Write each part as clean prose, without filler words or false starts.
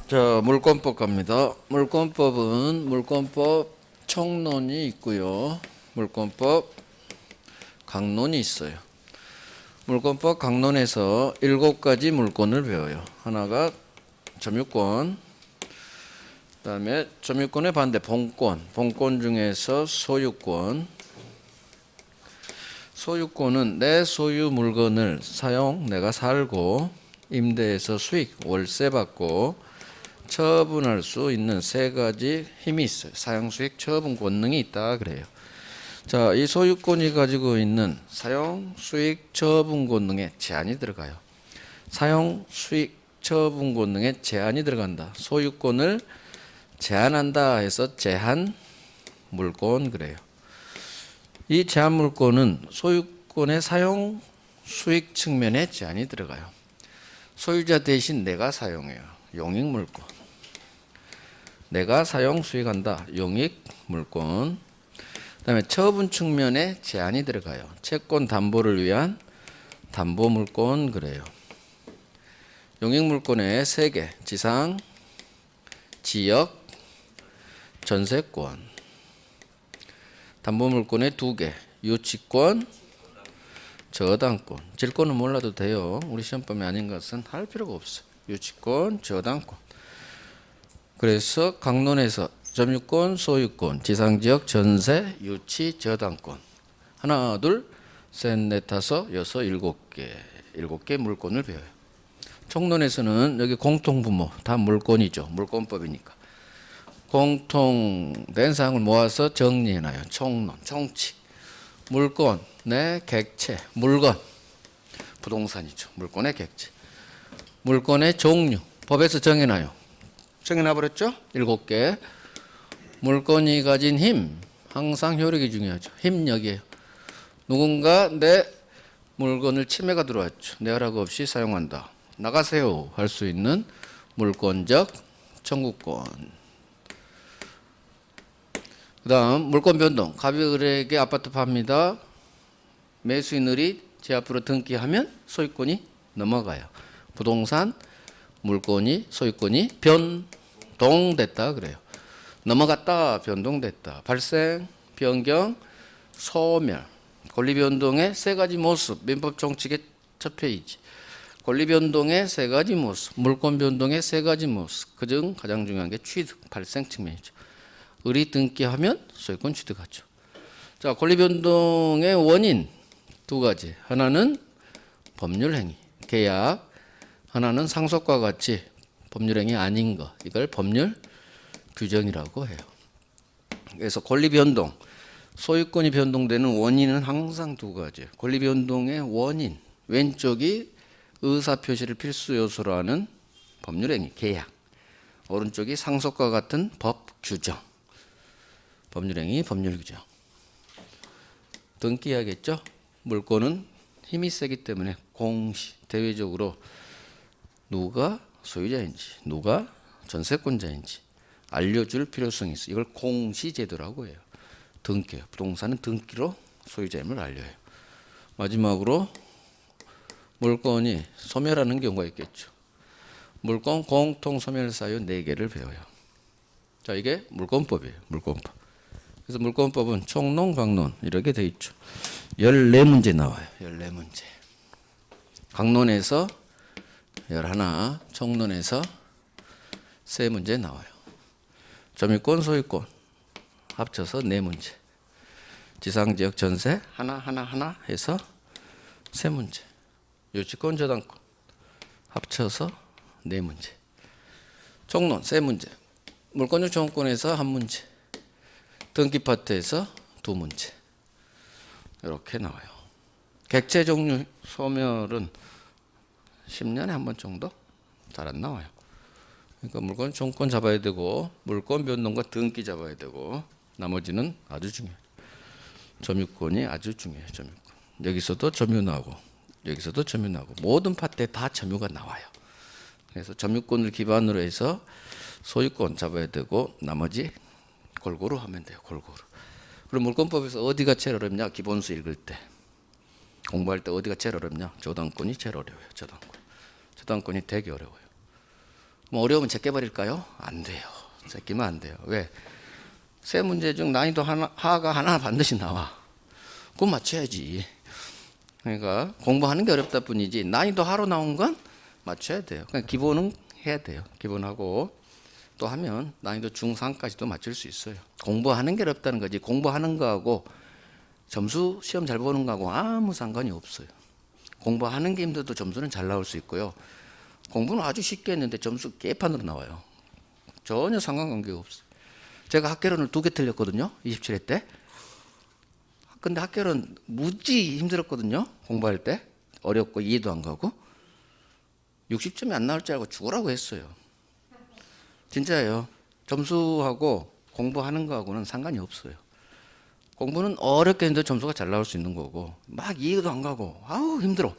자, 물권법 갑니다. 물권법은 물권법 총론이 있고요. 물권법 강론이 있어요. 물권법 강론에서 7가지 물권을 배워요. 하나가 점유권, 그 다음에 점유권의 반대 본권, 본권 중에서 소유권. 소유권은 내 소유 물건을 사용, 내가 살고 임대해서 수익, 월세 받고 처분할 수 있는 3가지 힘이 있어요. 사용, 수익, 처분 권능이 있다 그래요. 자, 이 소유권이 가지고 있는 사용, 수익, 처분 권능에 제한이 들어가요. 사용, 수익, 처분 권능에 제한이 들어간다. 소유권을 제한한다 해서 제한 물권 그래요. 이 제한 물권은 소유권의 사용, 수익 측면에 제한이 들어가요. 소유자 대신 내가 사용해요. 용익 물권. 내가 사용, 수익한다. 용익 물권. 그 다음에 처분 측면에 제한이 들어가요. 채권 담보를 위한 담보 물권 그래요. 용익 물권에 3개. 지상, 지역, 전세권. 담보 물권에 2개. 유치권, 저당권. 질권은 몰라도 돼요. 우리 시험범위 아닌 것은 할 필요가 없어요. 유치권, 저당권. 그래서 강론에서 점유권, 소유권, 지상지역, 전세, 유치, 저당권. 하나, 둘, 셋, 넷, 다섯, 여섯, 7개. 7개 물권을 배워요. 총론에서는 여기 공통부모, 다 물권이죠. 물권법이니까. 공통된 사항을 모아서 정리해놔요. 총론, 총칙. 물권, 내 객체, 물건. 부동산이죠. 물권의 객체. 물권의 종류, 법에서 정해놔요. 정해놔버렸죠? 7개. 물건이 가진 힘, 항상 효력이 중요하죠. 힘력이에요. 누군가 내 물건을 침해가 들어왔죠. 내 허락 없이 사용한다. 나가세요 할 수 있는 물권적 청구권. 그 다음 물권 변동. 갑이 아파트 팝니다. 매수인들이 제 앞으로 등기하면 소유권이 넘어가요. 부동산 물권이 소유권이 변동됐다 그래요. 넘어갔다, 변동됐다. 발생, 변경, 소멸. 권리 변동의 3가지 모습. 민법 총칙의 첫 페이지. 권리 변동의 3가지 모습. 물권 변동의 3가지 모습. 그중 가장 중요한 게 취득, 발생 측면이죠. 을이 등기하면 소유권 취득하죠. 자, 권리 변동의 원인 2가지. 하나는 법률 행위, 계약. 하나는 상속과 같이 법률행위 아닌 것. 이걸 법률 규정이라고 해요. 그래서 권리 변동, 소유권이 변동되는 원인은 항상 2가지예요. 권리 변동의 원인, 왼쪽이 의사표시를 필수 요소로 하는 법률행위, 계약. 오른쪽이 상속과 같은 법 규정. 법률행위, 법률 규정. 등기해야겠죠? 물권은 힘이 세기 때문에 공시, 대외적으로 누가 소유자인지, 누가 전세권자인지 알려줄 필요성이 있어요. 이걸 공시제도라고 해요. 등기요. 부동산은 등기로 소유자임을 알려요. 마지막으로 물권이 소멸하는 경우가 있겠죠. 물권 공통 소멸 사유 4개를 배워요. 자, 이게 물권법이에요. 물권법. 그래서 물권법은 총론, 강론 이렇게 돼 있죠. 14문제 나와요. 14문제. 강론에서 11, 총론에서 3문제 나와요. 점유권, 소유권 합쳐서 4문제. 지상지역, 전세 하나 해서 3문제. 유치권, 저당권 합쳐서 4문제. 총론 3문제. 물권적 청구권에서 1문제. 등기파트에서 2문제. 이렇게 나와요. 객체 종류 소멸은 10년에 한 번 정도? 잘 안 나와요. 그러니까 물권 총권 잡아야 되고 물권 변동과 등기 잡아야 되고 나머지는 아주 중요해요. 점유권이 아주 중요해요. 점유권. 여기서도 점유 나오고 여기서도 점유 나오고 모든 파트에 다 점유가 나와요. 그래서 점유권을 기반으로 해서 소유권 잡아야 되고 나머지 골고루 하면 돼요. 골고루. 그럼 물권법에서 어디가 제일 어렵냐? 기본수 읽을 때. 공부할 때 어디가 제일 어렵냐? 저당권이 제일 어려워요. 저당권. 저당권이 되게 어려워요. 뭐 어려우면 제껴버릴까요? 안 돼요. 제끼면 안 돼요. 왜? 세 문제 중 난이도 하가 하나 반드시 나와. 그건 맞춰야지. 그러니까 공부하는 게 어렵다 뿐이지 난이도 하로 나온 건 맞춰야 돼요. 그냥 기본은 해야 돼요. 기본하고 또 하면 난이도 중상까지도 맞출 수 있어요. 공부하는 게 어렵다는 거지 공부하는 거하고 점수 시험 잘 보는 거하고 아무 상관이 없어요. 공부하는 게 힘들어도 점수는 잘 나올 수 있고요. 공부는 아주 쉽게 했는데 점수 개판으로 나와요. 전혀 상관관계가 없어요. 제가 학개론을 2개 틀렸거든요. 27회 때. 근데 학개론 무지 힘들었거든요. 공부할 때. 어렵고 이해도 안 가고. 60점이 안 나올 줄 알고 죽으라고 했어요. 진짜예요. 점수하고 공부하는 거하고는 상관이 없어요. 공부는 어렵게 했는데 점수가 잘 나올 수 있는 거고 막 이해도 안 가고 아우 힘들어.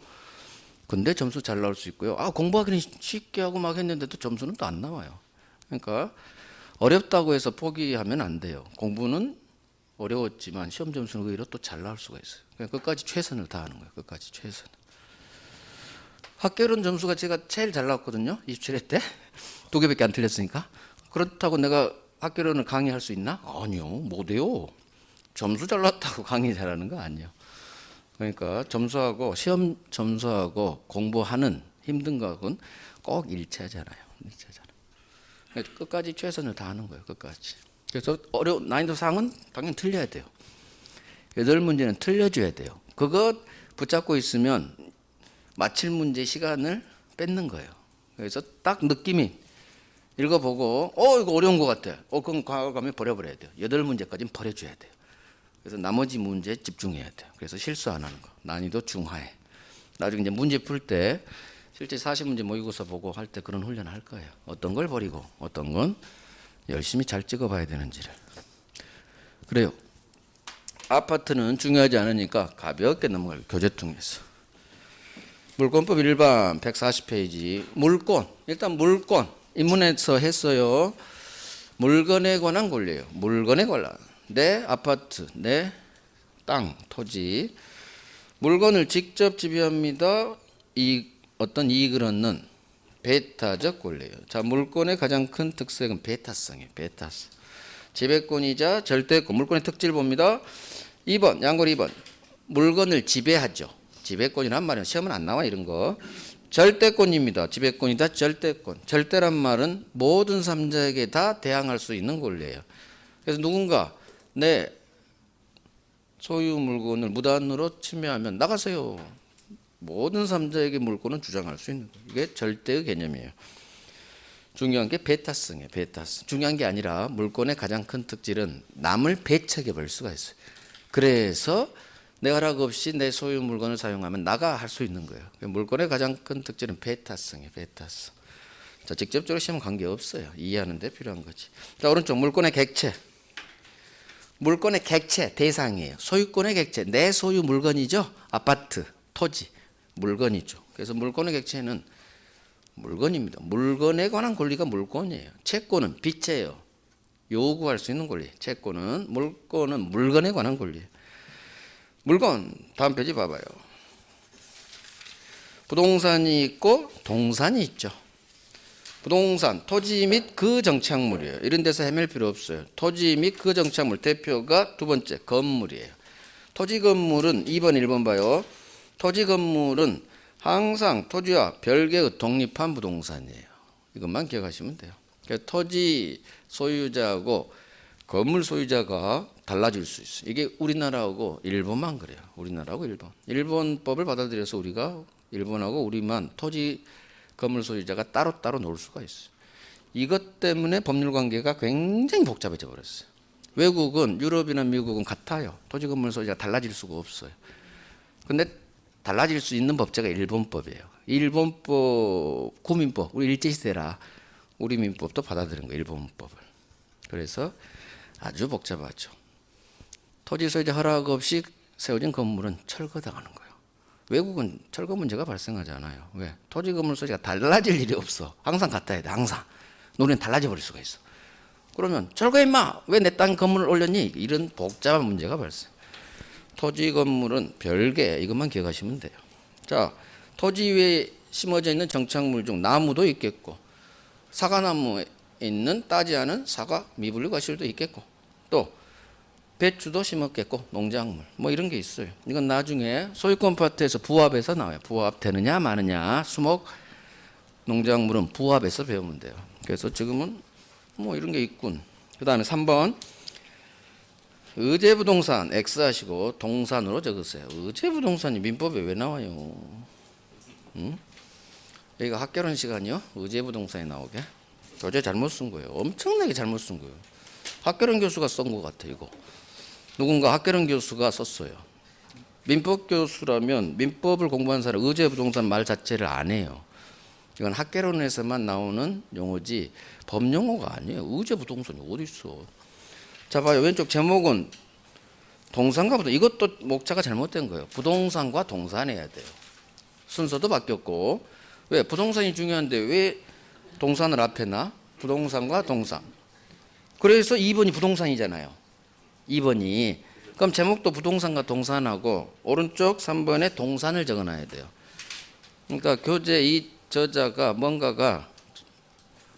근데 점수 잘 나올 수 있고요. 공부하기는 쉽게 하고 막 했는데도 점수는 또 안 나와요. 그러니까 어렵다고 해서 포기하면 안 돼요. 공부는 어려웠지만 시험 점수는 의외로 또 잘 나올 수가 있어요. 그냥 끝까지 최선을 다하는 거예요. 끝까지 최선. 학개론 점수가 제가 제일 잘 나왔거든요. 27회 때. 2개밖에 안 틀렸으니까. 그렇다고 내가 학개론을 강의할 수 있나? 아니요. 못해요. 점수 잘 나왔다고 강의 잘하는 거 아니에요. 그러니까 점수하고 시험 점수하고 공부하는 힘든 거하고는 꼭 일치하잖아요. 끝까지 최선을 다하는 거예요. 끝까지. 그래서 난이도 상은 당연히 틀려야 돼요. 8문제는 틀려줘야 돼요. 그거 붙잡고 있으면 맞힐 문제 시간을 뺏는 거예요. 그래서 딱 느낌이 읽어보고 이거 어려운 것 같아. 그럼 과감히 버려버려야 돼요. 8문제까지는 버려줘야 돼요. 그래서 나머지 문제에 집중해야 돼요. 그래서 실수 안 하는 거. 난이도 중하에. 나중에 이제 문제 풀 때 실제 40문제 모의고사 보고 할 때 그런 훈련을 할 거예요. 어떤 걸 버리고 어떤 건 열심히 잘 찍어봐야 되는지를. 그래요. 아파트는 중요하지 않으니까 가볍게 넘어갈 교재통에서. 물권법 일반 140페이지. 물권. 일단 물권. 인문에서 했어요. 물건에 관한 권리예요. 물건에 관한. 내 아파트, 내 땅, 토지. 물건을 직접 지배합니다. 어떤 이익을 얻는 배타적 권리예요. 자, 물권의 가장 큰 특색은 배타성이에요. 배타성. 지배권이자 절대권. 물권의 특질을 봅니다. 2번, 양골 2번. 물건을 지배하죠. 지배권이란 말은 시험은 안 나와 이런 거. 절대권입니다. 지배권이다 절대권. 절대란 말은 모든 삼자에게 다 대항할 수 있는 권리예요. 그래서 누군가 내 소유 물건을 무단으로 침해하면 나가세요. 모든 삼자에게 물권은 주장할 수 있는 거예요. 이게 절대의 개념이에요. 중요한 게 배타성이에요. 배타성. 중요한 게 아니라 물권의 가장 큰 특질은 남을 배척해 볼 수가 있어요. 그래서 내 허락 없이 내 소유 물건을 사용하면 나가 할 수 있는 거예요. 물권의 가장 큰 특질은 배타성이에요. 배타성. 자, 직접적으로 시험 관계 없어요. 이해하는 데 필요한 거지. 자, 오른쪽 물권의 객체. 물권의 객체 대상이에요. 소유권의 객체. 내 소유 물건이죠. 아파트, 토지. 물건이죠. 그래서 물권의 객체는 물건입니다. 물건에 관한 권리가 물권이에요. 채권은 빚이에요. 요구할 수 있는 권리. 채권은 물권은 물건에 관한 권리예요. 물건 다음 페이지 봐봐요. 부동산이 있고 동산이 있죠. 부동산, 토지 및 그 정착물이에요. 이런 데서 헤맬 필요 없어요. 토지 및 그 정착물 대표가 두 번째 건물이에요. 토지 건물은 2번 1번 봐요. 토지 건물은 항상 토지와 별개의 독립한 부동산이에요. 이것만 기억하시면 돼요. 그러니까 토지 소유자하고 건물 소유자가 달라질 수 있어요. 이게 우리나라하고 일본만 그래요. 우리나라하고 일본. 일본법을 받아들여서 우리가 일본하고 우리만 토지 건물 소유자가 따로따로 놀 수가 있어요. 이것 때문에 법률 관계가 굉장히 복잡해져 버렸어요. 외국은 유럽이나 미국은 같아요. 토지 건물 소유자가 달라질 수가 없어요. 근데 달라질 수 있는 법제가 일본법이에요. 일본법, 구민법, 우리 일제시대라 우리 민법도 받아들인 거예요. 일본법을. 그래서 아주 복잡하죠. 토지 소유자 허락 없이 세워진 건물은 철거당하는 거예요. 외국은 철거 문제가 발생하지 않아요. 왜? 토지 건물 소유자가 달라질 일이 없어. 항상 같아야 돼. 항상. 우리는 달라져 버릴 수가 있어. 그러면 철거해 임마. 왜 내 땅 건물을 올렸니? 이런 복잡한 문제가 발생. 토지 건물은 별개. 이것만 기억하시면 돼요. 자, 토지 위에 심어져 있는 정착물 중 나무도 있겠고 사과나무에 있는 따지 않은 사과, 미분류 과실도 있겠고 또 배추도 심었겠고 농작물 뭐 이런 게 있어요. 이건 나중에 소유권 파트에서 부합에서 나와요. 부합 되느냐 마느냐. 수목 농작물은 부합에서 배우면 돼요. 그래서 지금은 뭐 이런 게 있군. 그 다음에 3번 의제부동산 X 하시고 동산으로 적으세요. 의제부동산이 민법에 왜 나와요? 응? 여기가 학개론 시간이요? 의제부동산이 나오게? 도저히 잘못 쓴 거예요. 엄청나게 잘못 쓴 거예요. 학개론 교수가 쓴 것 같아 이거. 누군가 학개론 교수가 썼어요. 민법 교수라면 민법을 공부한 사람 의제부동산 말 자체를 안 해요. 이건 학개론에서만 나오는 용어지 법용어가 아니에요. 의제부동산이 어디 있어? 자 봐요. 왼쪽 제목은 동산과 부동. 이것도 목차가 잘못된 거예요. 부동산과 동산해야 돼요. 순서도 바뀌었고 왜 부동산이 중요한데 왜 동산을 앞에 놔? 부동산과 동산. 그래서 2번이 부동산이잖아요. 2번이. 그럼 제목도 부동산과 동산하고 오른쪽 3번에 동산을 적어놔야 돼요. 그러니까 교재 이 저자가 뭔가가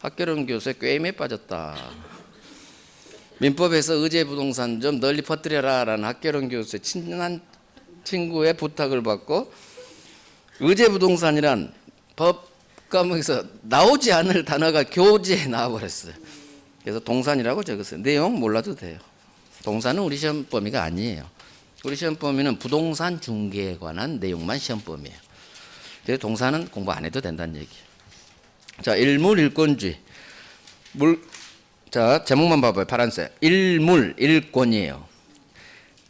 학개론 교수의 꾀임에 빠졌다. 민법에서 의제부동산 좀 널리 퍼뜨려라 라는 학개론 교수의 친한 친구의 부탁을 받고 의제부동산이란 법 과목에서 나오지 않을 단어가 교재에 나와버렸어요. 그래서 동산이라고 적었어요. 내용 몰라도 돼요. 동산은 우리 시험 범위가 아니에요. 우리 시험 범위는 부동산 중개에 관한 내용만 시험 범위예요. 그래서 동산은 공부 안 해도 된다는 얘기예요. 자, 일물일권주의. 자, 제목만 봐봐요. 파란색. 일물, 일권이에요.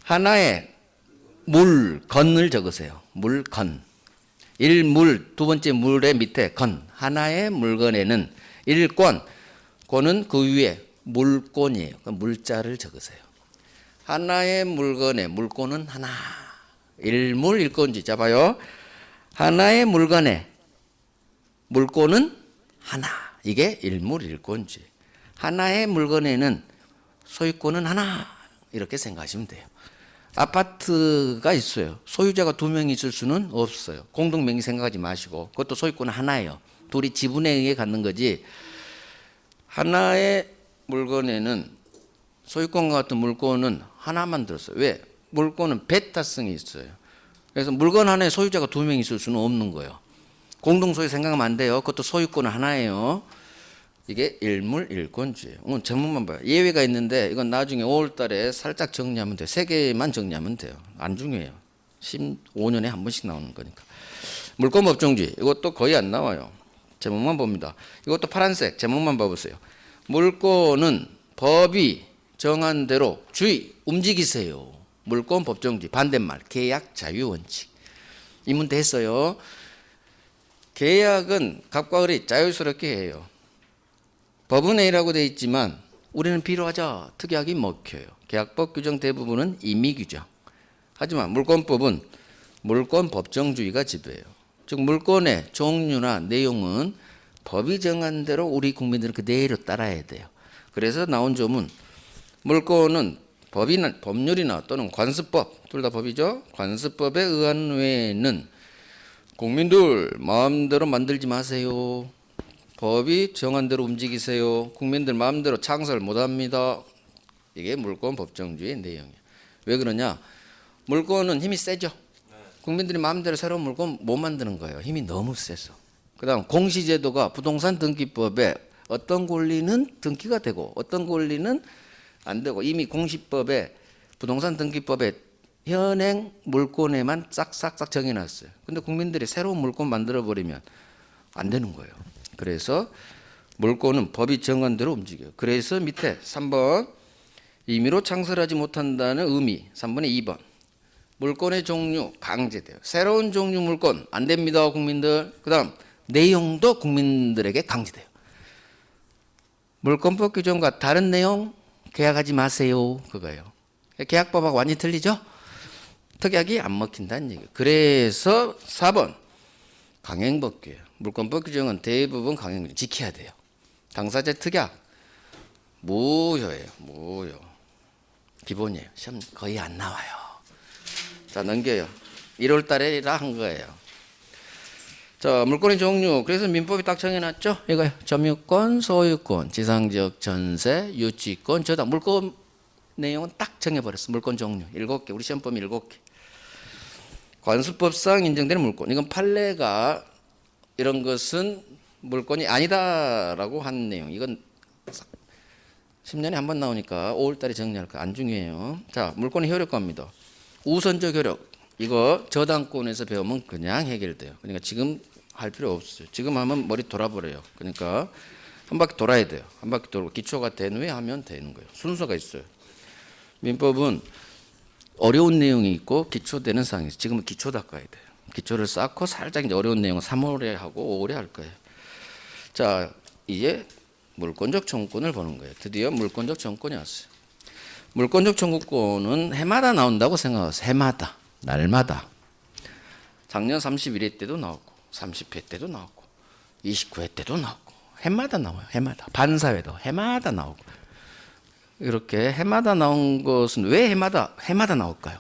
하나의 물건을 적으세요. 물건. 일물, 두 번째 물의 밑에 건. 하나의 물건에는 일권, 권은 그 위에 물권이에요. 물자를 적으세요. 하나의 물건에 물권은 하나. 일물, 일권주의. 자, 봐요. 하나의 물건에 물권은 하나. 이게 일물, 일권주의. 하나의 물건에는 소유권은 하나. 이렇게 생각하시면 돼요. 아파트가 있어요. 소유자가 2명이 있을 수는 없어요. 공동명의 생각하지 마시고 그것도 소유권은 하나예요. 둘이 지분에 의해 갖는 거지. 하나의 물건에는 소유권과 같은 물권은 하나만 들었어요. 왜? 물권은 배타성이 있어요. 그래서 물건 하나에 소유자가 2명이 있을 수는 없는 거예요. 공동소유 생각하면 안 돼요. 그것도 소유권은 하나예요. 이게 일물일권주의예요. 오늘 제목만 봐요. 예외가 있는데 이건 나중에 5월 달에 살짝 정리하면 돼요. 3개만 정리하면 돼요. 안 중요해요. 15년에 한 번씩 나오는 거니까. 물권법정주의. 이것도 거의 안 나와요. 제목만 봅니다. 이것도 파란색. 제목만 봐보세요. 물권은 법이 정한 대로 주의 움직이세요. 물권법정주의. 반대말 계약 자유원칙. 이 문제 했어요. 계약은 갑과 을이 자유스럽게 해요. 법은 A라고 되어 있지만 우리는 B로 하자. 특약이 먹혀요. 계약법 규정 대부분은 임의 규정. 하지만 물권법은 물권 법정주의가 지배해요. 즉 물권의 종류나 내용은 법이 정한 대로 우리 국민들은 그대로 따라야 돼요. 그래서 나온 조문 물권은 법이나 법률이나 또는 관습법 둘 다 법이죠. 관습법에 의한 외에는 국민들 마음대로 만들지 마세요. 법이 정한 대로 움직이세요. 국민들 마음대로 창설 못합니다. 이게 물권 법정주의 내용이에요. 왜 그러냐? 물권은 힘이 세죠. 국민들이 마음대로 새로운 물권 못 만드는 거예요. 힘이 너무 세서. 그 다음 공시제도가 부동산 등기법에 어떤 권리는 등기가 되고 어떤 권리는 안 되고 이미 공시법에 부동산 등기법에 현행 물권에만 싹싹싹 정해놨어요. 근데 국민들이 새로운 물권 만들어버리면 안 되는 거예요. 그래서 물권은 법이 정한 대로 움직여요. 그래서 밑에 3번 임의로 창설하지 못한다는 의미 3번에 2번 물권의 종류 강제돼요. 새로운 종류 물권 안 됩니다. 국민들. 그 다음 내용도 국민들에게 강제돼요. 물권법 규정과 다른 내용 계약하지 마세요. 그거예요. 계약법하고 완전히 틀리죠? 특약이 안 먹힌다는 얘기예요. 그래서 4번 강행법규예요. 물권법 규정은 대부분 강행 지켜야 돼요. 당사자 특약 무효예요. 무효. 기본이에요. 시험 거의 안 나와요. 자 넘겨요. 1월 달에라 한 거예요. 자, 물권의 종류. 그래서 민법이 딱 정해놨죠. 이거요. 점유권, 소유권, 지상지역 전세, 유치권, 저당. 물권 내용은 딱 정해버렸어. 물권 종류 7개. 우리 시험범위 7개. 관수법상 인정되는 물권. 이건 판례가 이런 것은 물권이 아니다라고 한 내용. 이건 10년에 한 번 나오니까 5월달에 정리할 거 안 중요해요. 자, 물권의 효력과입니다. 우선적 효력. 이거 저당권에서 배우면 그냥 해결돼요. 그러니까 지금 할 필요 없어요. 지금 하면 머리 돌아버려요. 그러니까 한 바퀴 돌아야 돼요. 한 바퀴 돌고 기초가 된 후에 하면 되는 거예요. 순서가 있어요. 민법은 어려운 내용이 있고 기초되는 사항이 있어요. 지금은 기초 닦아야 돼요. 기초를 쌓고 살짝 이제 어려운 내용은 3월에 하고 5월에 할 거예요. 자, 이제 물권적 청구권을 보는 거예요. 드디어 물권적 청구권이 왔어요. 물권적 청구권은 해마다 나온다고 생각하세요. 해마다, 날마다. 작년 31회 때도 나오고 30회 때도 나오고 29회 때도 나오고 해마다 나와요. 해마다. 반사회도 해마다 나오고. 이렇게 해마다 나온 것은 왜 해마다 나올까요?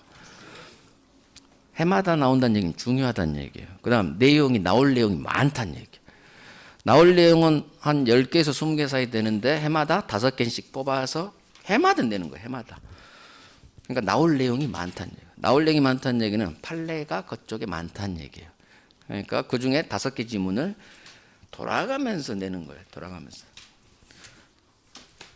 해마다 나온다는 얘기는 중요하다는 얘기예요. 그 다음 나올 내용이 많다는 얘기예요. 나올 내용은 한 10개에서 20개 사이 되는데 해마다 5개씩 뽑아서 해마다 내는 거예요. 해마다. 그러니까 나올 내용이 많다는 얘기예요. 나올 내용이 많다는 얘기는 판례가 그쪽에 많다는 얘기예요. 그러니까 그중에 5개 지문을 돌아가면서 내는 거예요. 돌아가면서.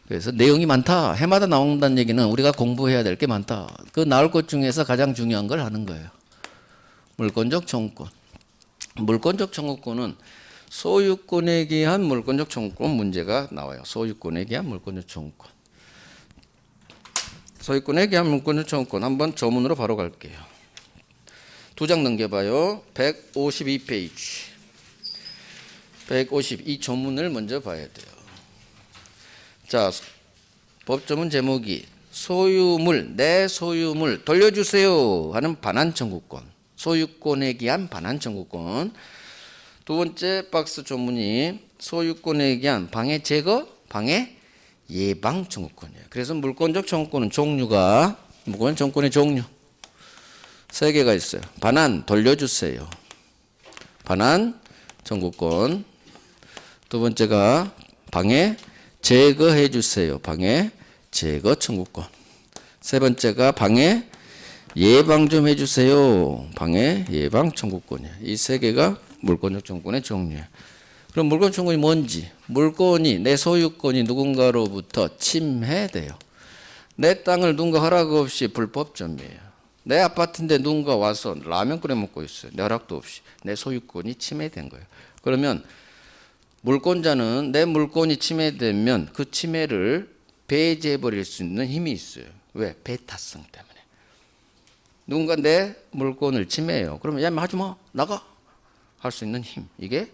그래서 내용이 많다. 해마다 나온다는 얘기는 우리가 공부해야 될 게 많다. 그 나올 것 중에서 가장 중요한 걸 하는 거예요. 물권적 청구권. 물권적 청구권은 소유권에 기한 물권적 청구권 문제가 나와요. 소유권에 기한 물권적 청구권. 소유권에 기한 물권적 청구권 한번 조문으로 바로 갈게요. 2장 넘겨봐요. 152페이지. 152 조문을 먼저 봐야 돼요. 자, 법조문 제목이 소유물, 내 소유물 돌려주세요 하는 반환 청구권. 소유권에 기한 반환 청구권. 두 번째 박스 조문이 소유권에 기한 방해 제거, 방해 예방 청구권이에요. 그래서 물권적 청구권은 종류가 물권 청구권의 종류 3개가 있어요. 반환 돌려주세요. 반환 청구권. 두 번째가 방해 제거해 주세요. 방해 제거 청구권. 세 번째가 방해 예방 좀 해주세요. 방해 예방 청구권이에요. 이 3개가 물권적 청구권의 종류예요. 그럼 물권 청구권이 뭔지? 물권이 내 소유권이 누군가로부터 침해돼요. 내 땅을 누군가 허락 없이 불법 점유해요. 내 아파트인데 누군가 와서 라면 끓여 먹고 있어요. 내 허락도 없이. 내 소유권이 침해된 거예요. 그러면 물권자는 내 물권이 침해되면 그 침해를 배제해 버릴 수 있는 힘이 있어요. 왜? 배타성 때문에. 누군가 내 물권을 침해해요. 그러면 야, 하지 마. 나가. 할 수 있는 힘. 이게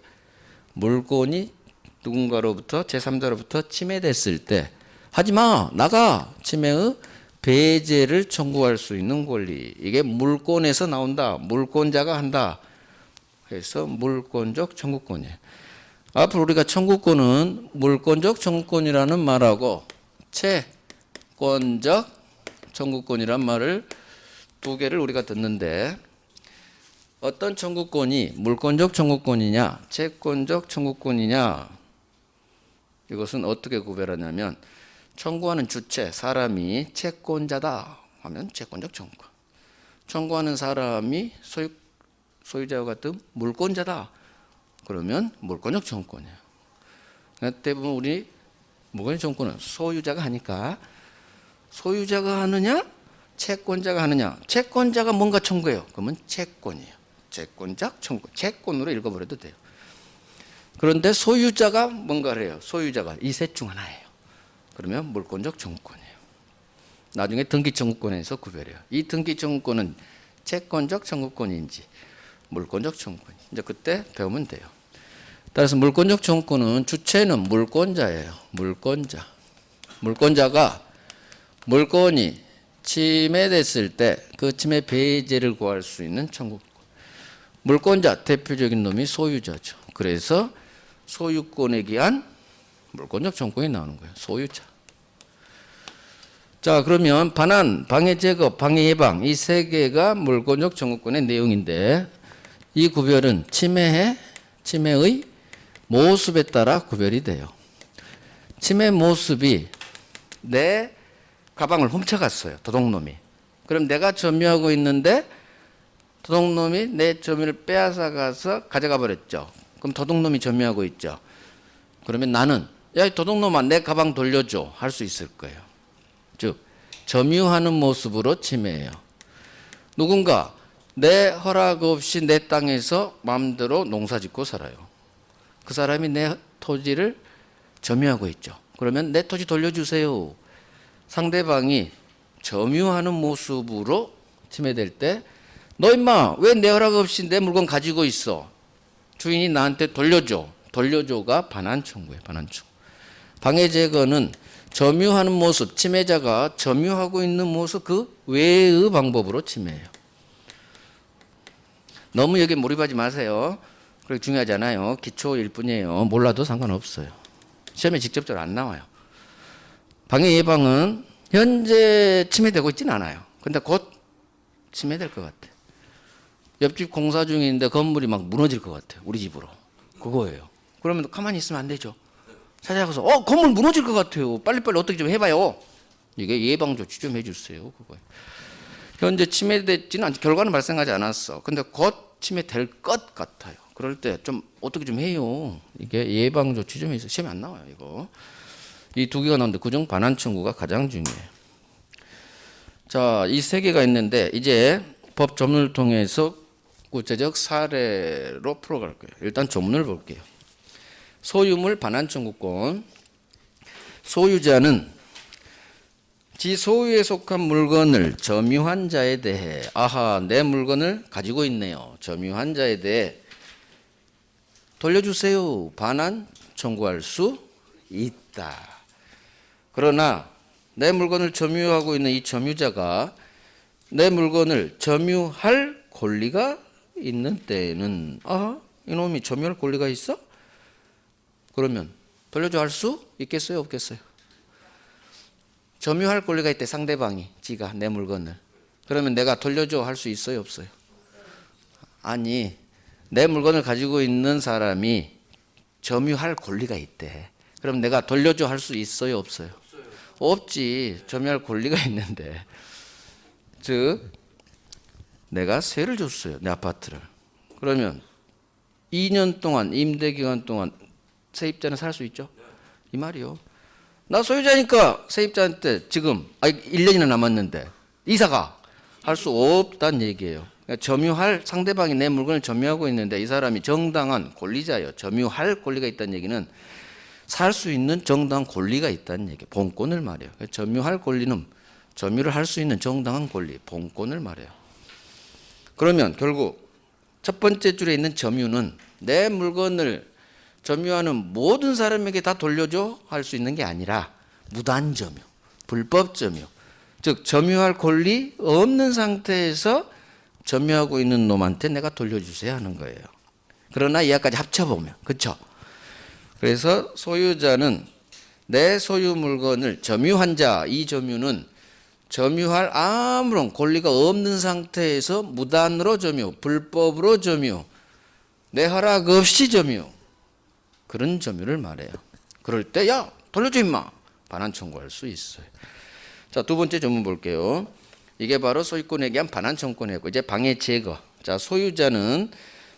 물권이 누군가로부터 제3자로부터 침해됐을 때 하지 마. 나가. 침해의 배제를 청구할 수 있는 권리. 이게 물권에서 나온다. 물권자가 한다. 그래서 물권적 청구권이에요. 앞으로 우리가 청구권은 물권적 청구권이라는 말하고 채권적 청구권이란 말을 2개를 우리가 듣는데 어떤 청구권이 물권적 청구권이냐 채권적 청구권이냐 이것은 어떻게 구별하냐면 청구하는 주체 사람이 채권자다 하면 채권적 청구권 청구하는 사람이 소유자와 같은 물권자다 그러면 물권적 청구권이에요. 대부분 우리 물권적 청구권은 소유자가 하니까 소유자가 하느냐 채권자가 하느냐 채권자가 뭔가 청구해요. 그러면 채권이에요. 채권적 청구권 채권으로 읽어버려도 돼요. 그런데 소유자가 뭔가를 해요. 소유자가 이 셋 중 하나예요. 그러면 물권적 청구권이에요. 나중에 등기 청구권에서 구별해요. 이 등기 청구권은 채권적 청구권인지 물권적 청구권인지 이제 그때 배우면 돼요. 따라서 물권적 청구권은 주체는 물권자예요. 물권자. 물권자가 물권이 침해됐을 때 그 침해 배제를 구할 수 있는 청구권. 물권자 대표적인 놈이 소유자죠. 그래서 소유권에 기한 물권적 청구권이 나오는 거예요. 소유자. 자, 그러면 반환, 방해 제거, 방해 예방 이 3개가 물권적 청구권의 내용인데 이 구별은 침해해 침해의 모습에 따라 구별이 돼요. 침해 모습이 내 가방을 훔쳐갔어요. 도둑놈이. 그럼 내가 점유하고 있는데 도둑놈이 내 점유를 빼앗아 가서 가져가 버렸죠. 그럼 도둑놈이 점유하고 있죠. 그러면 나는 야, 도둑놈아 내 가방 돌려줘 할 수 있을 거예요. 즉 점유하는 모습으로 침해해요. 누군가 내 허락 없이 내 땅에서 마음대로 농사짓고 살아요. 그 사람이 내 토지를 점유하고 있죠. 그러면 내 토지 돌려주세요. 상대방이 점유하는 모습으로 침해될 때 너 임마 왜 내 허락 없이 내 물건 가지고 있어? 주인이 나한테 돌려줘. 돌려줘가 반환 청구예요. 반환 청구. 방해 제거는 점유하는 모습, 침해자가 점유하고 있는 모습 그 외의 방법으로 침해해요. 너무 여기 몰입하지 마세요. 그렇게 중요하지 않아요. 기초일 뿐이에요. 몰라도 상관없어요. 시험에 직접적으로 안 나와요. 방해 예방은 현재 침해되고 있지는 않아요. 근데 곧 침해될 것 같아. 옆집 공사 중인데 건물이 막 무너질 것 같아요. 우리 집으로. 그거예요. 그러면 가만히 있으면 안 되죠. 찾아가서 건물 무너질 것 같아요. 빨리빨리 어떻게 좀 해봐요. 이게 예방 조치 좀 해주세요. 그거예요. 현재 침해됐지는 않죠. 결과는 발생하지 않았어. 근데 곧 침해될 것 같아요. 그럴 때 좀 어떻게 좀 해요. 이게 예방 조치 좀 해서 시험에 안 나와요. 이거 이 두 개가 나오는데 그중 반환 청구가 가장 중요해요. 자, 이 세 개가 있는데 이제 법 조문을 통해서 구체적 사례로 풀어갈 거예요. 일단 조문을 볼게요. 소유물 반환 청구권. 소유자는 지 소유에 속한 물건을 점유한 자에 대해 내 물건을 가지고 있네요. 점유한 자에 대해 돌려주세요. 반환 청구할 수 있다. 그러나 내 물건을 점유하고 있는 이 점유자가 내 물건을 점유할 권리가 있는 때에는 이놈이 점유할 권리가 있어? 그러면 돌려줘 할 수 있겠어요? 없겠어요? 점유할 권리가 있대. 상대방이 지가 내 물건을. 그러면 내가 돌려줘 할 수 있어요? 없어요? 아니 내 물건을 가지고 있는 사람이 점유할 권리가 있대. 그럼 내가 돌려줘 할 수 있어요? 없어요? 없지. 점유할 권리가 있는데. 즉 내가 세를 줬어요. 내 아파트를. 그러면 2년 동안 임대 기간 동안 세입자는 살 수 있죠? 이 말이요. 나 소유자니까 세입자한테 지금 1년이나 남았는데 이사가 할 수 없다는 얘기예요. 그러니까 점유할 상대방이 내 물건을 점유하고 있는데 이 사람이 정당한 권리자예요. 점유할 권리가 있다는 얘기는 살 수 있는 정당한 권리가 있다는 얘기예요. 본권을 말해요. 점유할 권리는 점유를 할 수 있는 정당한 권리, 본권을 말해요. 그러면 결국 첫 번째 줄에 있는 점유는 내 물건을 점유하는 모든 사람에게 다 돌려줘 할 수 있는 게 아니라 무단 점유, 불법 점유. 즉 점유할 권리 없는 상태에서 점유하고 있는 놈한테 내가 돌려주세요 하는 거예요. 그러나 이하까지 합쳐보면 그렇죠? 그래서 소유자는 내 소유 물건을 점유한 자, 이 점유는 점유할 아무런 권리가 없는 상태에서 무단으로 점유, 불법으로 점유, 내 허락 없이 점유, 그런 점유를 말해요. 그럴 때 야 돌려줘 임마 반환 청구할 수 있어요. 자, 두 번째 조문 볼게요. 이게 바로 소유권에 대한 반환 청구권이고 이제 방해 제거. 자, 소유자는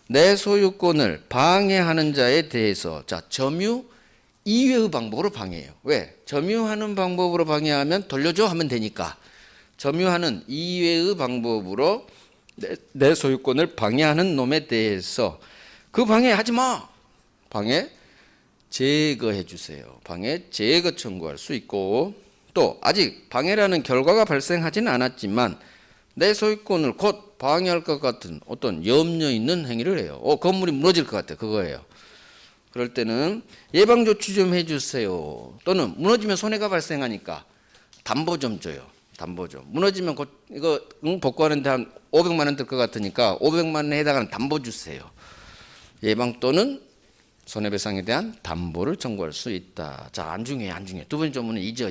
내 소유권을 방해하는 자에 대해서 점유 이외의 방법으로 방해해요. 왜? 점유하는 방법으로 방해하면 돌려줘 하면 되니까 점유하는 이외의 방법으로 내 소유권을 방해하는 놈에 대해서 그 방해하지 마. 방해 제거해 주세요. 방해 제거 청구할 수 있고 또 아직 방해라는 결과가 발생하지는 않았지만 내 소유권을 곧 방해할 것 같은 어떤 염려 있는 행위를 해요. 건물이 무너질 것 같아. 그거예요. 그럴 때는 예방 조치 좀 해주세요. 또는 무너지면 손해가 발생하니까 담보 좀 줘요. 담보 좀. 무너지면 이거 복구하는데 한 500만 원 들 것 같으니까 500만 원에 해당하는 담보 주세요. 예방 또는 손해배상에 대한 담보를 청구할 수 있다. 자, 안 중요해, 안 중요해. 두 번째 조문은 이죠.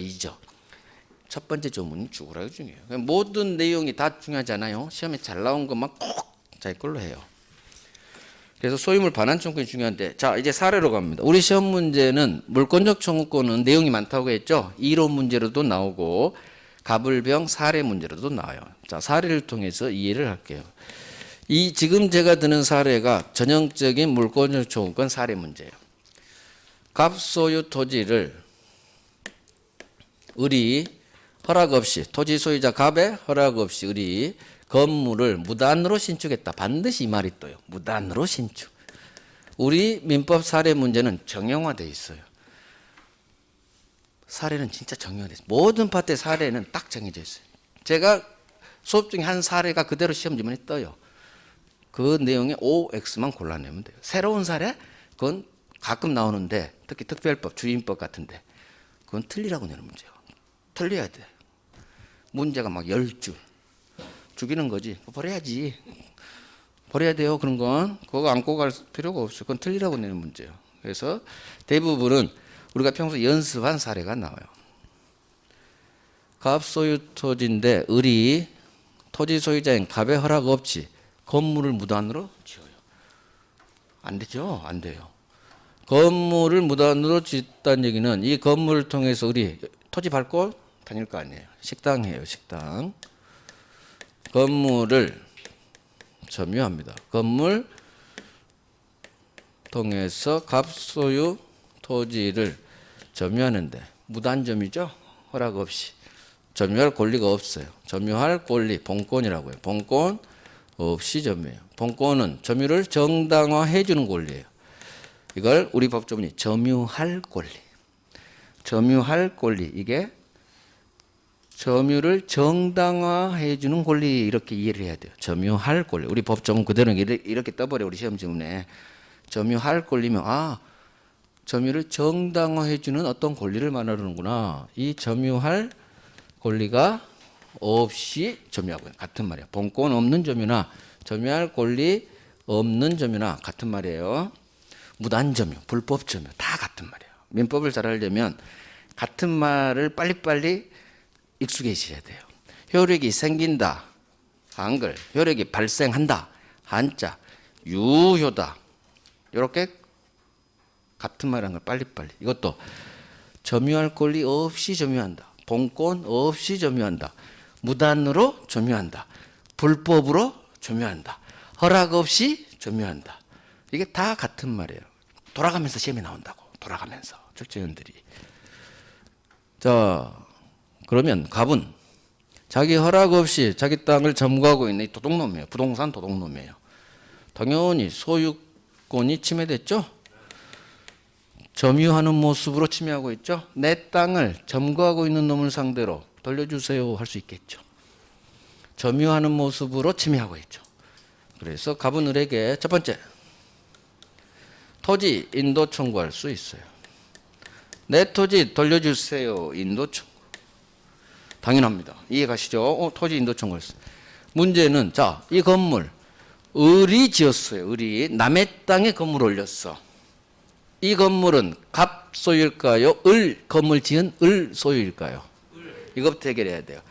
첫 번째 조문은 죽으라고 중요해요. 모든 내용이 다 중요하잖아요. 시험에 잘 나온 것만 꼭 자기 걸로 해요. 그래서 소유물 반환 청구권이 중요한데, 자 이제 사례로 갑니다. 우리 시험 문제는 물권적 청구권은 내용이 많다고 했죠. 이론 문제로도 나오고 가불병 사례 문제로도 나와요. 자 사례를 통해서 이해를 할게요. 이 지금 제가 드는 사례가 전형적인 물권적 청구권 사례 문제예요. 갑소유 토지를 을이 허락 없이, 토지 소유자 갑의 허락 없이 을이 건물을 무단으로 신축했다. 반드시 이 말이 떠요. 무단으로 신축. 우리 민법 사례 문제는 정형화되어 있어요. 사례는 진짜 정형화되어 있어요. 모든 파트의 사례는 딱 정해져 있어요. 제가 수업 중에 한 사례가 그대로 시험 지문에 떠요. 그 내용의 OX만 골라내면 돼요. 새로운 사례? 그건 가끔 나오는데, 특히 특별법, 주임법 같은데 그건 틀리라고 내는 문제예요. 틀려야 돼. 문제가 막 10줄. 죽이는 거지. 버려야지. 버려야 돼요. 그런 건 그거 안고 갈 필요가 없어요. 그건 틀리라고 내는 문제예요. 그래서 대부분은 우리가 평소 연습한 사례가 나와요. 갑소유 토지인데 을이 토지 소유자인 갑의 허락 없이 건물을 무단으로 지어요. 안 되죠? 안 돼요. 건물을 무단으로 짓다는 얘기는 이 건물을 통해서 을이 토지 밟고 다닐 거 아니에요. 식당이에요. 식당. 건물을 점유합니다. 건물 통해서 갑소유 토지를 점유하는데 무단점유죠. 허락 없이. 점유할 권리가 없어요. 점유할 권리, 본권이라고 해요. 본권 없이 점유해요. 본권은 점유를 정당화해 주는 권리예요. 이걸 우리 법조문이 점유할 권리. 점유할 권리. 이게 점유를 정당화해 주는 권리, 이렇게 이해를 해야 돼요. 점유할 권리. 우리 법조문 그대로 이렇게 떠버려. 우리 시험 지문에 점유할 권리면 점유를 정당화해 주는 어떤 권리를 말하는구나. 이 점유할 권리가 없이 점유하고 있는, 같은 말이에요. 본권 없는 점유나 점유할 권리 없는 점유나 같은 말이에요. 무단 점유, 불법 점유 다 같은 말이에요. 민법을 잘 알려면 같은 말을 빨리빨리 익숙해지셔야 돼요. 효력이 생긴다, 한글. 효력이 발생한다, 한자. 유효다, 이렇게 같은 말하는 걸 빨리빨리. 이것도 점유할 권리 없이 점유한다, 본권 없이 점유한다, 무단으로 점유한다, 불법으로 점유한다, 허락 없이 점유한다. 이게 다 같은 말이에요. 돌아가면서 시험에 나온다고. 돌아가면서 출제위원들이. 자, 그러면 갑은 자기 허락 없이 자기 땅을 점거하고 있는 이 도둑놈이에요. 부동산 도둑놈이에요. 당연히 소유권이 침해됐죠. 점유하는 모습으로 침해하고 있죠. 내 땅을 점거하고 있는 놈을 상대로 돌려주세요 할 수 있겠죠. 점유하는 모습으로 침해하고 있죠. 그래서 갑은 을에게 첫 번째, 토지 인도 청구할 수 있어요. 내 토지 돌려주세요. 인도 청구. 당연합니다. 이해 가시죠? 토지 인도 청구할 수. 문제는 자, 이 건물 을이 지었어요. 을이 남의 땅에 건물 올렸어. 이 건물은 갑 소유일까요? 을 건물 지은 을 소유일까요? 이것부터 해결해야 돼요.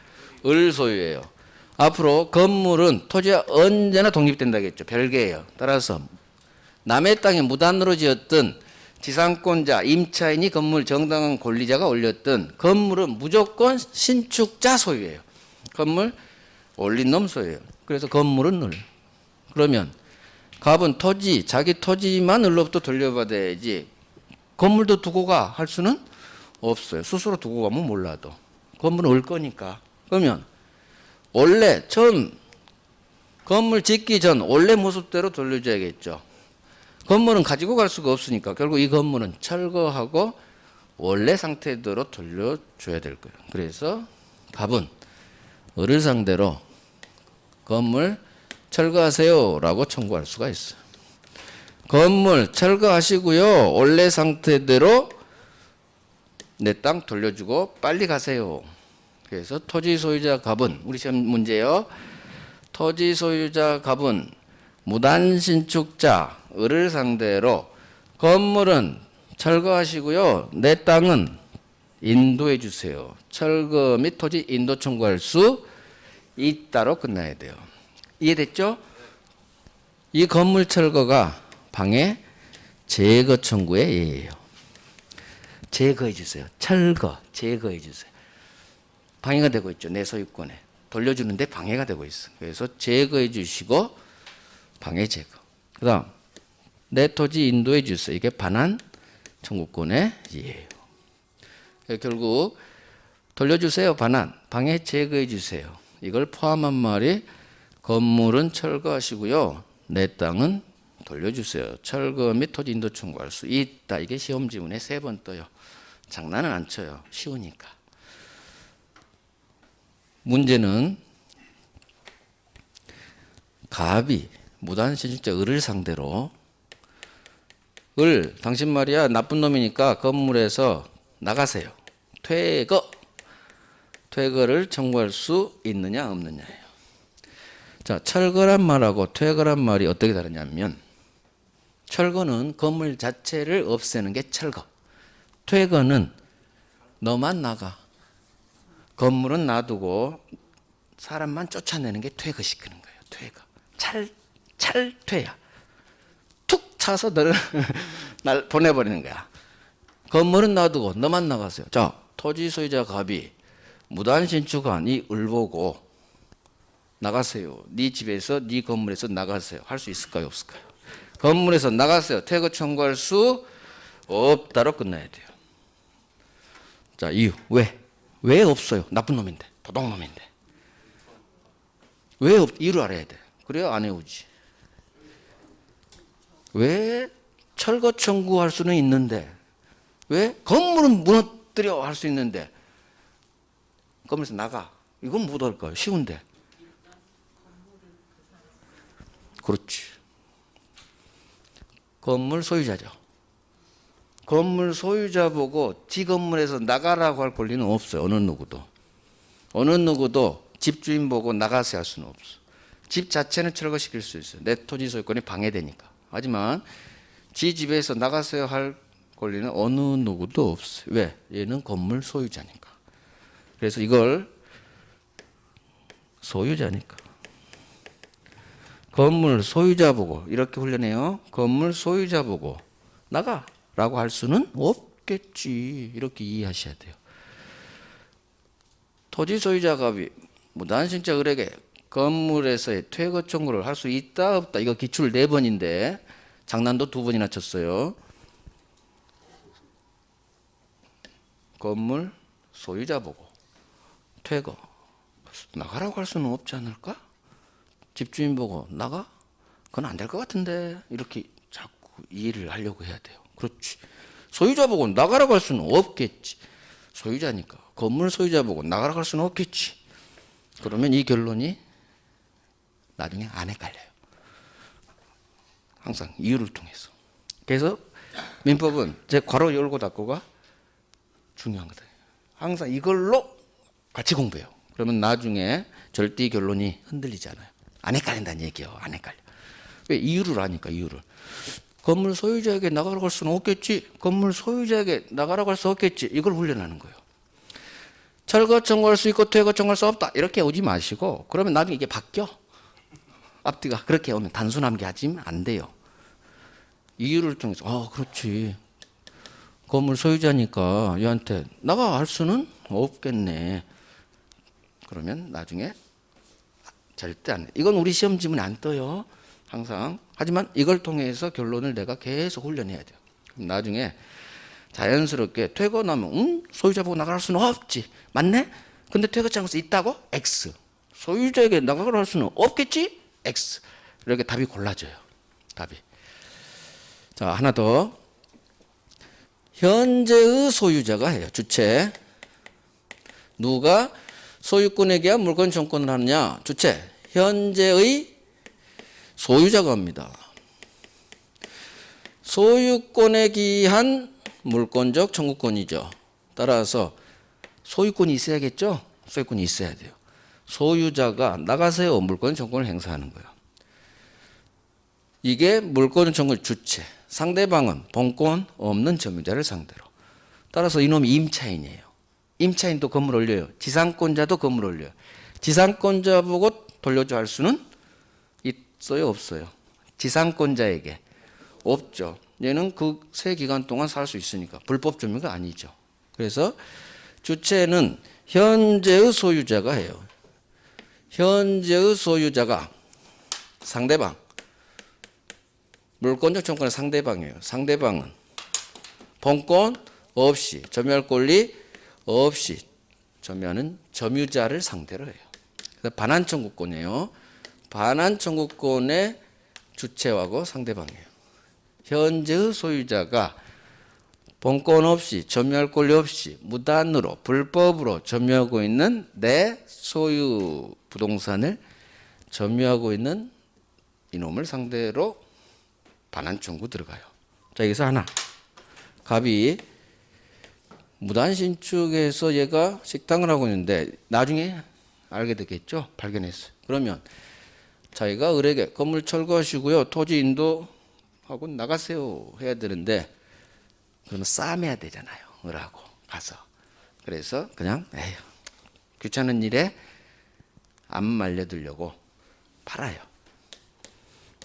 을 소유예요. 앞으로 건물은 토지와 언제나 독립된다겠죠. 별개예요. 따라서 남의 땅에 무단으로 지었던 지상권자, 임차인이 건물 정당한 권리자가 올렸던 건물은 무조건 신축자 소유예요. 건물 올린 놈 소유예요. 그래서 건물은 을. 그러면 갑은 토지, 자기 토지만 을로부터 돌려받아야지 건물도 두고 가 할 수는 없어요. 스스로 두고 가면 몰라도. 건물은 을 거니까. 그러면 원래 처음 건물 짓기 전 원래 모습대로 돌려줘야겠죠. 건물은 가지고 갈 수가 없으니까 결국 이 건물은 철거하고 원래 상태대로 돌려줘야 될 거예요. 그래서 갑은 을을 상대로 건물 철거하세요라고 청구할 수가 있어요. 건물 철거하시고요. 원래 상태대로 내 땅 돌려주고 빨리 가세요. 그래서 토지 소유자 갑은, 우리 시험 문제요. 토지 소유자 갑은 무단 신축자 을을 상대로 건물은 철거하시고요. 내 땅은 인도해 주세요. 철거 및 토지 인도 청구할 수 있다로 끝나야 돼요. 이해됐죠? 이 건물 철거가 방해 제거 청구의 예예요. 제거해 주세요. 철거, 제거해 주세요. 방해가 되고 있죠. 내 소유권에. 돌려주는데 방해가 되고 있어. 그래서 제거해 주시고 방해 제거. 그 다음 내 토지 인도해 주세요. 이게 반환 청구권의 예예요. 결국 돌려주세요. 반환. 방해 제거해 주세요. 이걸 포함한 말이 건물은 철거하시고요. 내 땅은 돌려주세요. 철거 및 토지 인도 청구할 수 있다. 이게 시험 지문에 3번 떠요. 장난은 안 쳐요. 쉬우니까. 문제는 갑이 무단신축자 을을 상대로 당신 말이야 나쁜 놈이니까 건물에서 나가세요. 퇴거를 청구할 수 있느냐 없느냐예요. 자, 철거란 말하고 퇴거란 말이 어떻게 다르냐면 철거는 건물 자체를 없애는 게 철거. 퇴거는 너만 나가. 건물은 놔두고 사람만 쫓아내는 게 퇴거시키는 거예요. 퇴거. 찰퇴야. 툭 차서 너를 날 보내버리는 거야. 건물은 놔두고 너만 나가세요. 자, 토지 소유자 갑이 무단 신축한 이 을 보고 나가세요. 네 집에서 네 건물에서 나가세요. 할 수 있을까요? 없을까요? 건물에서 나가세요. 퇴거 청구할 수 없다로 끝나야 돼요. 자, 이유. 왜 없어요? 나쁜 놈인데. 도둑놈인데. 이유를 알아야 돼. 그래야 안 해오지. 왜 철거 청구할 수는 있는데 왜 건물은 무너뜨려 할 수 있는데 건물에서 나가. 이건 못 할까요? 쉬운데. 그렇지. 건물 소유자죠. 건물 소유자 보고 지 건물에서 나가라고 할 권리는 없어요. 어느 누구도 집주인 보고 나가세요 할 수는 없어. 집 자체는 철거시킬 수 있어요. 내 토지 소유권이 방해되니까. 하지만 지 집에서 나가세요 할 권리는 어느 누구도 없어요. 왜? 얘는 건물 소유자니까. 그래서 이걸 소유자니까. 건물 소유자 보고 이렇게 훈련해요. 건물 소유자 보고 나가라고 할 수는 없겠지. 이렇게 이해하셔야 돼요. 토지 소유자 갑이 무단신축자 을에게 건물에서의 퇴거 청구를 할 수 있다 없다. 이거 기출 4번인데 장난도 2번이나 쳤어요. 건물 소유자 보고 퇴거 나가라고 할 수는 없지 않을까? 집주인 보고 나가? 그건 안 될 것 같은데 이렇게 자꾸 이해를 하려고 해야 돼요. 그렇지. 소유자 보고 나가라고 할 수는 없겠지. 소유자니까. 건물 소유자 보고 나가라고 할 수는 없겠지. 그러면 이 결론이 나중에 안 헷갈려요. 항상 이유를 통해서. 그래서 민법은 제 괄호 열고 닫고가 중요한 거다. 항상 이걸로 같이 공부해요. 그러면 나중에 절대 결론이 흔들리지 않아요. 안 헷갈린다는 얘기예요. 안 헷갈려. 왜? 이유를 아니까. 이유를. 건물 소유자에게 나가라고 할 수는 없겠지. 건물 소유자에게 나가라고 할 수 없겠지. 이걸 훈련하는 거예요. 철거 청구할 수 있고 퇴거 청구할 수 없다. 이렇게 오지 마시고 그러면 나중에 이게 바뀌어. 앞뒤가 그렇게 오면 단순하게 하지면 안 돼요. 이유를 통해서 그렇지. 건물 소유자니까 얘한테 나가 할 수는 없겠네. 그러면 나중에 절대 안 돼. 이건 우리 시험 지문에 안 떠요. 항상. 하지만 이걸 통해서 결론을 내가 계속 훈련해야 돼요. 그럼 나중에 자연스럽게 퇴거 나면 소유자 보고 나갈 수는 없지. 맞네? 근데 퇴거 장소 있다고? X. 소유자에게 나가라고 할 수는 없겠지? X. 이렇게 답이 골라져요. 답이. 자, 하나 더. 현재의 소유자가 해요. 주체. 누가 소유권에 대한 물권 청구권을 하느냐? 주체. 현재의 소유자가 합니다. 소유권에 기한 물권적 청구권이죠. 따라서 소유권이 있어야겠죠? 소유권이 있어야 돼요. 소유자가 나가세요. 물권 청구권을 행사하는 거예요. 이게 물권 청구 주체. 상대방은 본권 없는 점유자를 상대로. 따라서 이놈이 임차인이에요. 임차인도 건물 올려요. 지상권자도 건물 올려요. 지상권자 보고 돌려줘 할 수는 있어요? 없어요? 지상권자에게 없죠. 얘는 그 세 기간 동안 살 수 있으니까 불법 점유가 아니죠. 그래서 주체는 현재의 소유자가 해요. 현재의 소유자가 상대방, 물권적 청구권의 상대방이에요. 상대방은 본권 없이, 점유할 권리 없이 점유하는 점유자를 상대로 해요. 그래서 반환 청구권이에요. 반환 청구권의 주체하고 상대방이에요. 현재의 소유자가 본권 없이, 점유할 권리 없이 무단으로 불법으로 점유하고 있는 내 소유 부동산을 점유하고 있는 이놈을 상대로 반환 청구 들어가요. 자, 여기서 하나. 갑이 무단 신축에서 얘가 식당을 하고 있는데 나중에 알게 되겠죠. 발견했어요. 그러면 자기가 을에게 건물 철거하시고요, 토지 인도하고 나가세요 해야 되는데, 그러면 싸매야 되잖아요. 을하고 가서. 그래서 그냥 에휴, 귀찮은 일에 안 말려두려고 팔아요.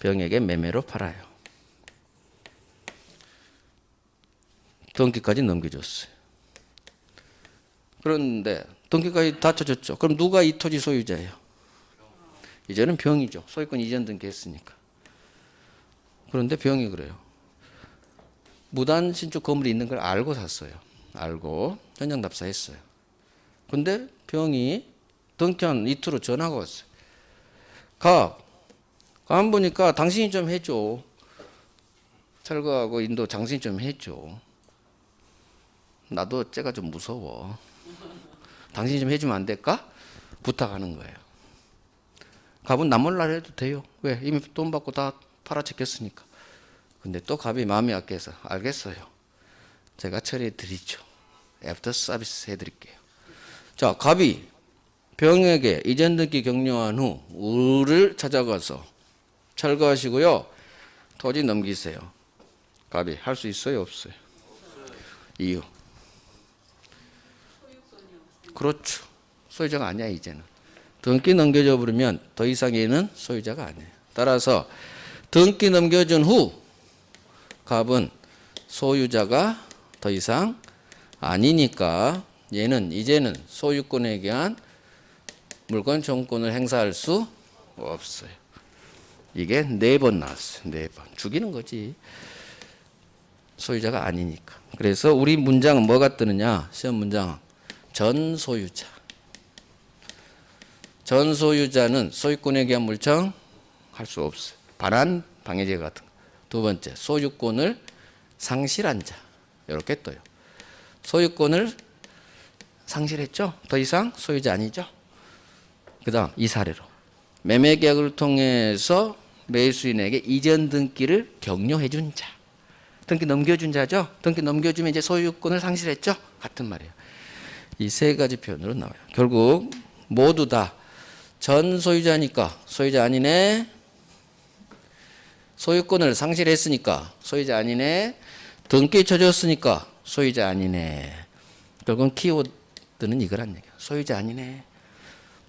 병에게 매매로 팔아요. 등기까지 넘겨줬어요. 그런데 등기까지 다 쳐졌죠. 그럼 누가 이 토지 소유자예요? 이제는 병이죠. 소유권 이전 등기했으니까. 그런데 병이 그래요. 무단 신축 건물이 있는 걸 알고 샀어요. 알고 현장 답사했어요. 근데 병이 등기한 이틀 후 전화가 왔어요. 가만 보니까 당신이 좀 해줘. 철거하고 인도 당신이 좀 해줘. 나도 쟤가 좀 무서워. 당신이 좀 해주면 안 될까? 부탁하는 거예요. 갑은 나 몰라 해도 돼요. 왜? 이미 돈 받고 다 팔아채겼으니까. 근데 또 갑이 마음이 약해서 알겠어요. 제가 처리해 드리죠. 애프터 서비스 해드릴게요. 자, 갑이 병에게 이전 등기 격려한 후 을을 찾아가서 철거하시고요, 토지 넘기세요. 갑이 할 수 있어요, 없어요? 이유. 그렇죠. 소유자가 아니야 이제는. 등기 넘겨줘 버리면 더 이상 얘는 소유자가 아니에요. 따라서 등기 넘겨준 후 갑은 소유자가 더 이상 아니니까 얘는 이제는 소유권에 대한 물권 청구권을 행사할 수 없어요. 이게 4번 나왔어요. 4번. 죽이는 거지. 소유자가 아니니까. 그래서 우리 문장은 뭐가 뜨느냐? 시험 문장. 전 소유자. 전 소유자는 소유권에 대한 물청 할 수 없어요. 반환 방해제 같은 거. 두 번째, 소유권을 상실한 자. 이렇게 떠요. 소유권을 상실했죠? 더 이상 소유자 아니죠? 그 다음 이 사례로 매매계약을 통해서 매수인에게 이전 등기를 격려해 준 자. 등기 넘겨준 자죠? 등기 넘겨주면 이제 소유권을 상실했죠? 같은 말이에요. 이 세 가지 표현으로 나와요. 결국 모두 다 전 소유자니까 소유자 아니네. 소유권을 상실했으니까 소유자 아니네. 등기 쳐줬으니까 소유자 아니네. 결국은 키워드는 이거란 얘기야. 소유자 아니네.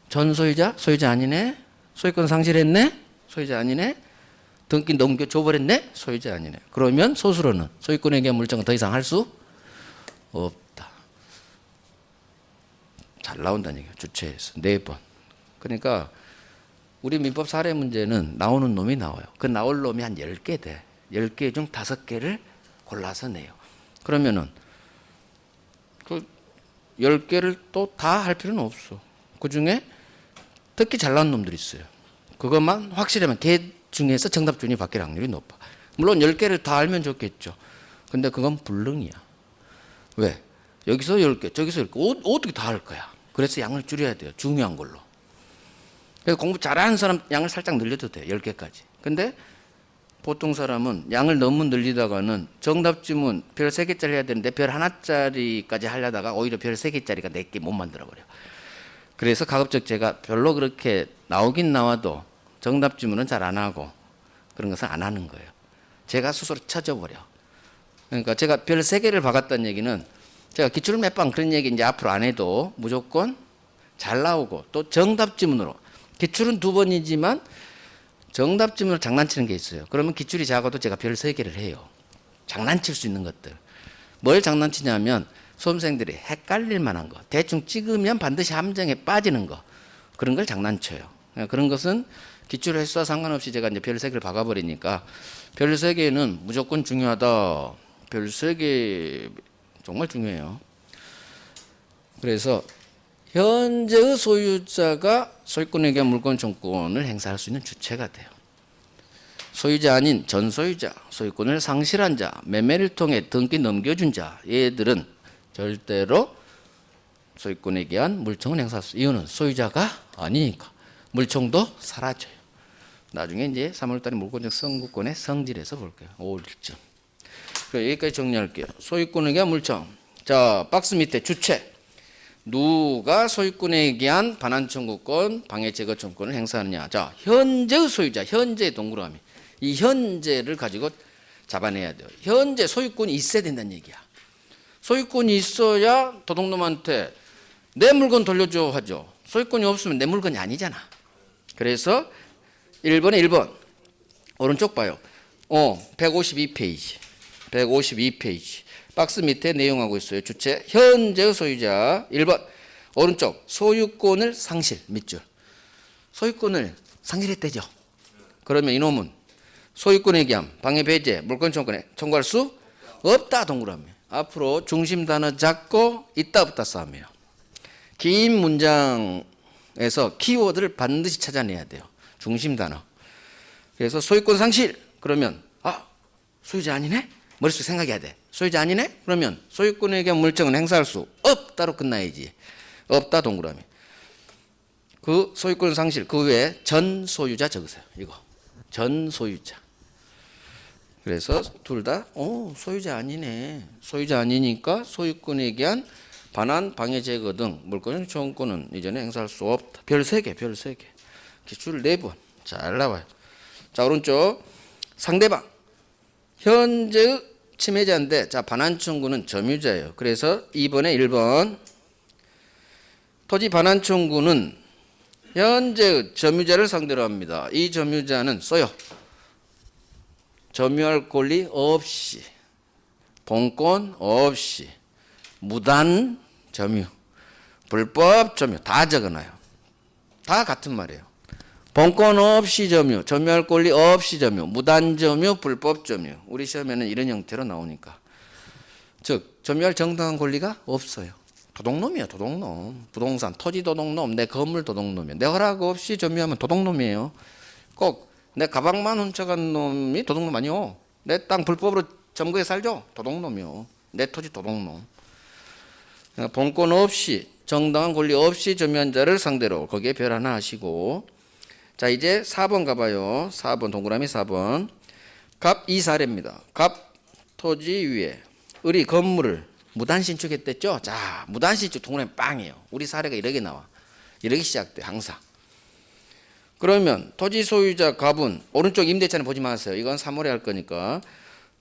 전 소유자? 소유자 아니네. 소유권 상실했네. 소유자 아니네. 등기 넘겨줘버렸네. 소유자 아니네. 그러면 소수로는 소유권에 대한 물증은 더 이상 할 수 없다. 잘 나온다는 얘기야. 주체에서 4번. 그러니까 우리 민법 사례 문제는 나오는 놈이 나와요. 그 나올 놈이 한 10개 돼. 10개 중 5개를 골라서 내요. 그러면은 그 10개를 또 다 할 필요는 없어. 그 중에 특히 잘 나온 놈들이 있어요. 그것만 확실하면 걔 중에서 정답준이 바뀔 확률이 높아. 물론 10개를 다 알면 좋겠죠. 근데 그건 불능이야. 왜? 여기서 10개, 저기서 10개. 어떻게 다 할 거야? 그래서 양을 줄여야 돼요. 중요한 걸로. 그래서 공부 잘하는 사람 양을 살짝 늘려도 돼요. 10개까지. 근데 보통 사람은 양을 너무 늘리다가는 정답 지문 별 3개짜리 해야 되는데 별 1짜리까지 하려다가 오히려 별 3개짜리가 4개 못 만들어버려. 그래서 가급적 제가 별로 그렇게 나오긴 나와도 정답 지문은 잘 안 하고 그런 것은 안 하는 거예요. 제가 스스로 쳐져버려. 그러니까 제가 별 3개를 박았다는 얘기는 제가 기출 몇 방 그런 얘기 이제 앞으로 안 해도 무조건 잘 나오고 또 정답 지문으로 기출은 2번이지만 정답 지문으로 장난치는 게 있어요. 그러면 기출이 작아도 제가 별 3개를 해요. 장난칠 수 있는 것들. 뭘 장난치냐면 수험생들이 헷갈릴 만한 거, 대충 찍으면 반드시 함정에 빠지는 거, 그런 걸 장난쳐요. 그런 것은 기출 횟수와 상관없이 제가 이제 별 3개를 박아버리니까 별 3개는 무조건 중요하다. 별 3개 정말 중요해요. 그래서 현재의 소유자가 소유권에 대한 물권 청구권을 행사할 수 있는 주체가 돼요. 소유자 아닌 전 소유자, 소유권을 상실한 자, 매매를 통해 등기 넘겨준 자, 얘들은 절대로 소유권에 대한 물청을 행사할 수. 이유는 소유자가 아니니까 물청도 사라져요. 나중에 이제 3월달에 물권적 선구권의 성질에서 볼게요. 5일쯤. 여기까지 정리할게요. 소유권에 대한 물청. 자, 박스 밑에 주체. 누가 소유권에 대한 반환 청구권, 방해 제거 청구권을 행사하느냐. 자, 현재의 소유자, 현재의 동그라미. 이 현재를 가지고 잡아내야 돼요. 현재 소유권이 있어야 된다는 얘기야. 소유권이 있어야 도둑놈한테 내 물건 돌려줘 하죠. 소유권이 없으면 내 물건이 아니잖아. 그래서 1번에 1번. 오른쪽 봐요. 152페이지. 152페이지. 박스 밑에 내용하고 있어요. 주체, 현재의 소유자. 1번. 오른쪽, 소유권을 상실, 밑줄. 소유권을 상실했대죠. 그러면 이놈은 소유권에 의한 방해 배제, 물권 청구권에 청구할 수 없다. 동그라미. 앞으로 중심 단어 잡고 있다 없다 싸움이에요. 긴 문장에서 키워드를 반드시 찾아내야 돼요. 중심 단어. 그래서 소유권 상실. 그러면 소유자 아니네? 머릿속에 생각해야 돼. 소유자 아니네? 그러면 소유권에 의한 물청은 행사할 수 없다로 끝나야지. 없다 동그라미. 그 소유권 상실 그 외에 전 소유자 적으세요. 이거 전 소유자. 그래서 둘 다 소유자 아니네. 소유자 아니니까 소유권에 의한 반환, 방해, 제거 등 물권 청구권은 이전에 행사할 수 없다. 별 3개, 별 3개. 기출 4번. 잘 나와요. 자, 오른쪽 상대방. 현재의 침해자인데, 자, 반환 청구는 점유자예요. 그래서 2번에 1번. 토지 반환 청구는 현재의 점유자를 상대로 합니다. 이 점유자는 써요. 점유할 권리 없이, 본권 없이, 무단 점유, 불법 점유 다 적어놔요. 다 같은 말이에요. 본권 없이 점유, 점유할 권리 없이 점유, 무단 점유, 불법 점유. 우리 시험에는 이런 형태로 나오니까. 즉 점유할 정당한 권리가 없어요. 도둑놈이에요. 도둑놈. 부동산, 토지 도둑놈, 내 건물 도둑놈이에요. 내 허락 없이 점유하면 도둑놈이에요. 꼭 내 가방만 훔쳐간 놈이 도둑놈 아니요. 내 땅 불법으로 점거해 살죠. 도둑놈이요. 내 토지 도둑놈. 본권 없이 정당한 권리 없이 점유한 자를 상대로 거기에 별 하나 하시고. 자, 이제 4번 가봐요. 4번 동그라미 4번. 갑 이 사례입니다. 갑 토지 위에 을이 건물을 무단 신축했댔죠. 자, 무단 신축 동그라미 빵이에요. 우리 사례가 이렇게 나와. 이렇게 시작돼 항상. 그러면 토지 소유자 갑은 오른쪽 임대차는 보지 마세요. 이건 3월에 할 거니까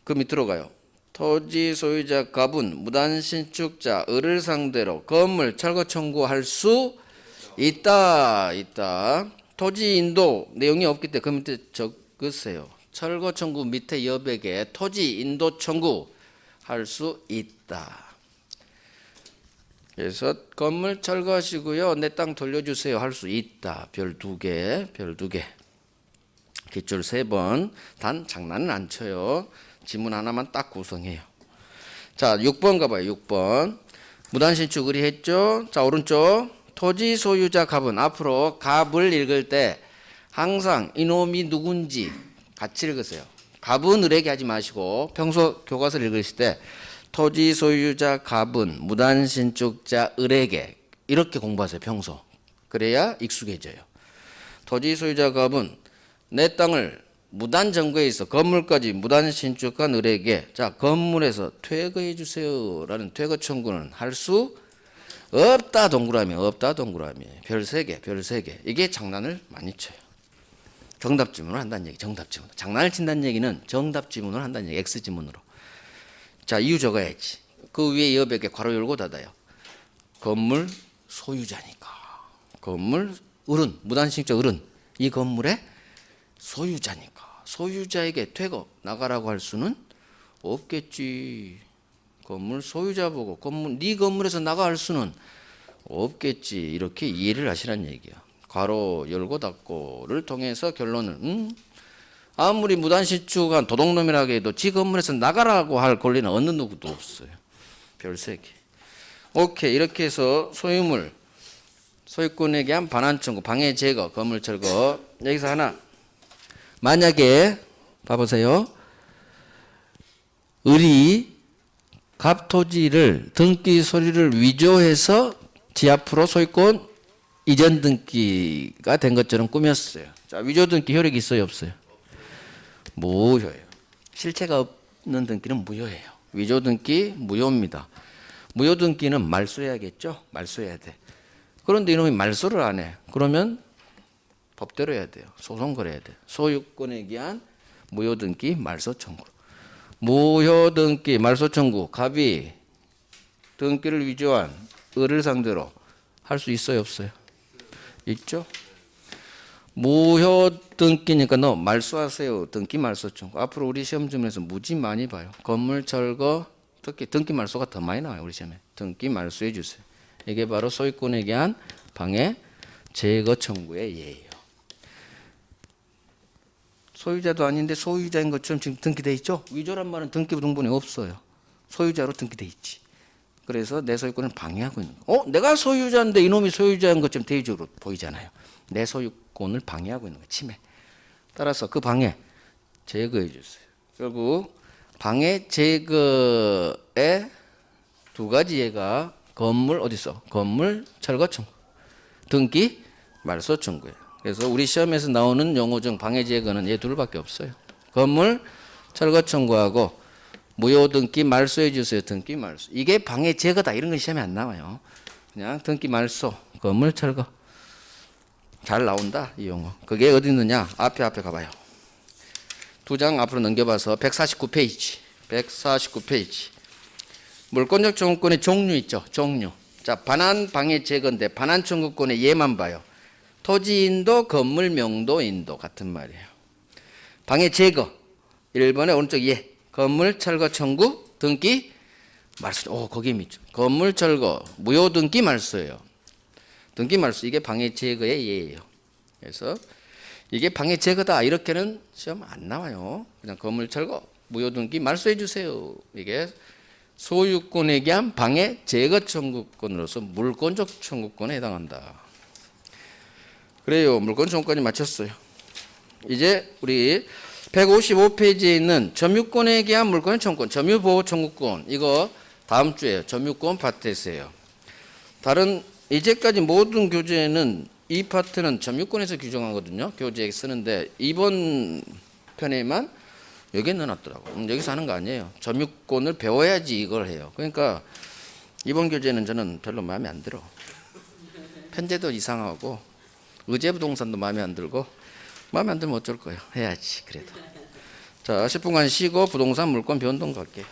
그 밑으로 가요. 토지 소유자 갑은 무단 신축자 을을 상대로 건물 철거 청구할 수 있다. 토지 인도 내용이 없기 때문에 그 밑에 적으세요. 철거 청구 밑에 여백에 토지 인도 청구할 수 있다. 그래서 건물 철거하시고요. 내 땅 돌려주세요. 할 수 있다. 별 2개. 별 2개. 기출 3번. 단 장난은 안 쳐요. 지문 하나만 딱 구성해요. 자, 6번 가봐요. 6번. 무단신축 의뢰했죠. 자, 오른쪽. 토지 소유자 갑은 앞으로 갑을 읽을 때 항상 이놈이 누군지 같이 읽으세요. 갑은 을에게 하지 마시고 평소 교과서를 읽으실 때 토지 소유자 갑은 무단신축자 을에게 이렇게 공부하세요. 평소. 그래야 익숙해져요. 토지 소유자 갑은 내 땅을 무단 점거에 있어 건물까지 무단 신축한 을에게 자 건물에서 퇴거해 주세요 라는 퇴거 청구는 할 수 없다. 동그라미. 없다. 동그라미. 별 3개. 별 3개. 이게 장난을 많이 쳐요. 정답 지문을 한다는 얘기. 정답 지문. 장난을 친다는 얘기는 정답 지문을 한다는 얘기. X 지문으로. 자, 이유 적어야지. 그 위에 여백에 괄호 열고 닫아요. 건물 소유자니까. 건물 을은 무단 신축자 을은 이 건물의 소유자니까 소유자에게 퇴거 나가라고 할 수는 없겠지. 건물 소유자 보고 네 건물에서 나가 할 수는 없겠지. 이렇게 이해를 하시란 얘기야. 괄호 열고 닫고를 통해서 결론을 아무리 무단실축한 도둑놈이라고 해도 지 건물에서 나가라고 할 권리는 어느 누구도 없어요. 별세개. 오케이. 이렇게 해서 소유물 소유권에게 한 반환 청구 방해 제거 건물 철거. 여기서 하나 만약에 봐보세요. 을이 갑토지를 등기 서류를 위조해서 지 앞으로 소유권 이전 등기가 된 것처럼 꾸몄어요. 자, 위조 등기 효력이 있어요, 없어요? 무효예요. 실체가 없는 등기는 무효예요. 위조 등기 무효입니다. 무효 등기는 말소해야겠죠? 말소해야 돼. 그런데 이놈이 말소를 안 해. 그러면 법대로 해야 돼요. 소송 걸어야 돼. 소유권에 기한 무효 등기 말소 청구. 무효 등기 말소 청구 갑이 등기를 위조한 을을 상대로 할 수 있어요, 없어요? 있죠? 무효 등기니까 너 말소하세요. 등기 말소 청구. 앞으로 우리 시험점에서 무지 많이 봐요. 건물 철거 특히 등기 말소가 더 많이 나와요. 우리 시험에. 등기 말소해 주세요. 이게 바로 소유권에 기한 방해 제거 청구의 예예요. 소유자도 아닌데 소유자인 것처럼 지금 등기돼 있죠? 위조란 말은 등기부등본에 없어요. 소유자로 등기돼 있지. 그래서 내 소유권을 방해하고 있는 거. 내가 소유자인데 이놈이 소유자인 것처럼 대의적으로 보이잖아요. 내 소유권을 방해하고 있는 거. 침해. 따라서 그 방해 제거해 주세요. 결국 방해 제거의 두 가지 예가 건물 어디서? 건물 철거 청구. 등기 말소 청구예요. 그래서 우리 시험에서 나오는 용어 중 방해 제거는 얘 둘밖에 없어요. 건물 철거 청구하고 무효 등기 말소해 주세요. 등기 말소. 이게 방해 제거다. 이런 건 시험에 안 나와요. 그냥 등기 말소, 건물 철거. 잘 나온다. 이 용어. 그게 어디 있느냐? 앞에 가봐요. 두 장 앞으로 넘겨봐서 149페이지. 149페이지. 물권적 청구권의 종류 있죠. 종류. 자, 반환 방해 제거인데 반환 청구권의 예만 봐요. 토지인도 건물 명도인도 같은 말이에요. 방해 제거 1번의 오른쪽 예. 건물 철거 청구 등기 말소. 거기에 있죠. 건물 철거 무효 등기 말소예요. 등기 말소 이게 방해 제거의 예예요. 그래서 이게 방해 제거다 이렇게는 시험 안 나와요. 그냥 건물 철거 무효 등기 말소해 주세요. 이게 소유권에 기한 방해 제거 청구권으로서 물권적 청구권에 해당한다. 그래요. 물권 청구권이 마쳤어요. 이제 우리 155페이지에 있는 점유권에 기한 물권 청구권, 점유보호 청구권 이거 다음 주에요. 점유권 파트에서요. 다른 이제까지 모든 교재에는 이 파트는 점유권에서 규정하거든요. 교재에 쓰는데 이번 편에만 여기에 넣어놨더라고요. 여기서 하는 거 아니에요. 점유권을 배워야지 이걸 해요. 그러니까 이번 교재는 저는 별로 마음에 안 들어. 편제도 이상하고 의제부동산도 마음에 안 들고 마음에 안 들면 어쩔 거예요. 해야지 그래도. 자 10분간 쉬고 부동산 물권 변동 갈게요.